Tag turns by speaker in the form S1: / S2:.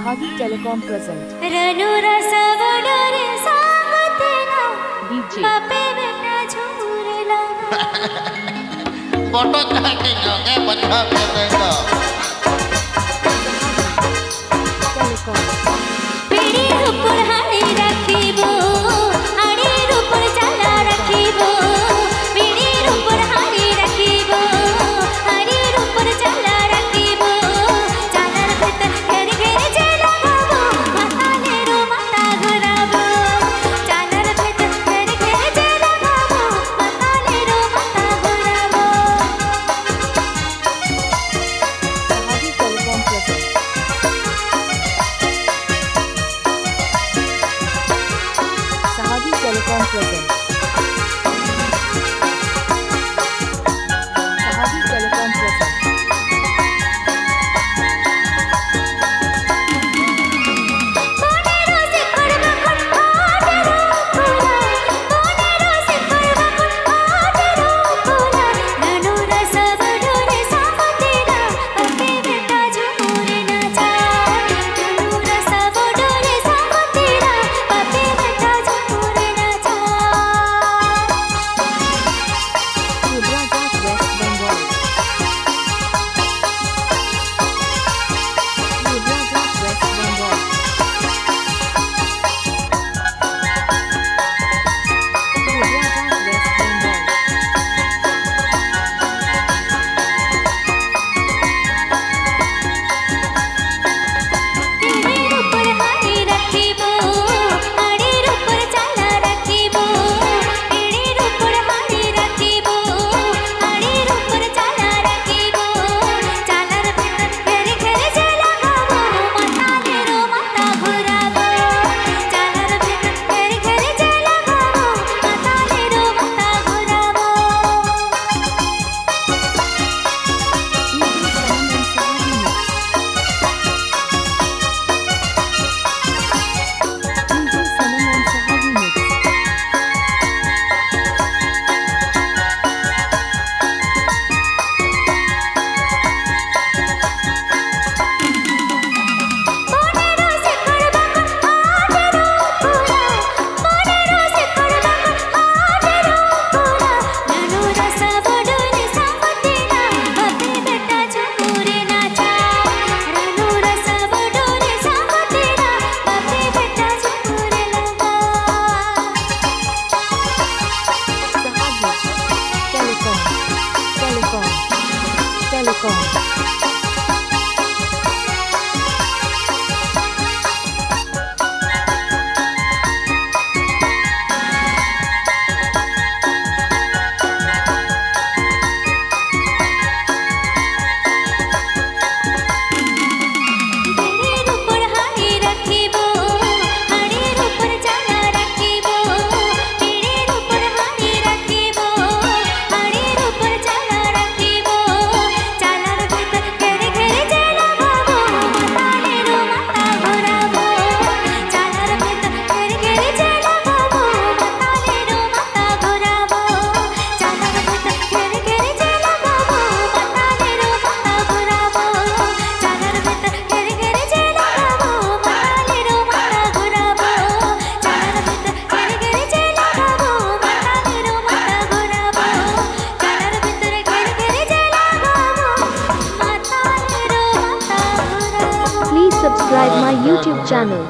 S1: Sahagi Telecom present.
S2: रनु रसवडरे सांगतेना
S1: DJ
S2: बापे बेटा झूरेला
S3: photo cutting के बच्चा बेटा
S1: Telecom.
S2: पीड़ी ऊपर हाड़ी रखिबो हाड़ी ऊपर चला रखिबो पीड़ी ऊपर हाड़ी रखिबो हाड़ी ऊपर चला रखिबो चादर भीतर घेर घेर चला बाबू माता नेरो माता घुराबो चादर भीतर घेर घेर चला बाबू माता नेरो माता घुराबो
S1: Sahagi Telecom present. Sahagi Telecom present. Sahagi Telecom present.
S2: Bonero se करवा आदरो बोला bonero से करवा आदरो बोला रनु रस बडोरे सामतेला अके बेटा झूरे ना जा रनु रस बडोरे सामतेला अके बेटा झूरे ना जा
S1: Hyderabad, West Bengal. Hyderabad, West Bengal. Hyderabad, West Bengal.
S2: पीड़ी ऊपर हाड़ी रखिबो हाड़ी ऊपर चला रखिबो पीड़ी ऊपर हाड़ी रखिबो हाड़ी ऊपर चला रखिबो चादर भीतर घेर घेर चला बाबू माता नेरो माता घुराबो चादर भीतर घेर घेर चला बाबू माता नेरो माता घुराबो
S1: DJ Sanam and Sahagi mix.
S2: bonero se करवा आदरो बोला bonero से करवा आदरो बोला रनु रस बडोरे सामतेला अके बेटा झूरे ना जा रनु रस बडोरे सामतेला अके बेटा झूरे लगा
S1: Sahagi Telecom.
S2: पीड़ी ऊपर हाड़ी रखिबो हाड़ी ऊपर चला रखिबो पीड़ी ऊपर हाड़ी रखिबो हाड़ी ऊपर चला रखिबो चादर भीतर घेर घेर चला बाबू माता नेरो माता घुराबो चादर भीतर घेर घेर चला बाबू माता नेरो माता घुराबो चादर भीतर घेर घेर चला बाबू माता नेरो माता घुराबो चादर भीतर घेर घेर चला बाबू माता नेरो माता घुराबो चादर भीतर घेर घेर चला बाबू माता नेरो माता घुराबो चादर भीतर घेर घेर चला बाबू माता नेरो माता घुराबो
S1: Please subscribe my YouTube channel.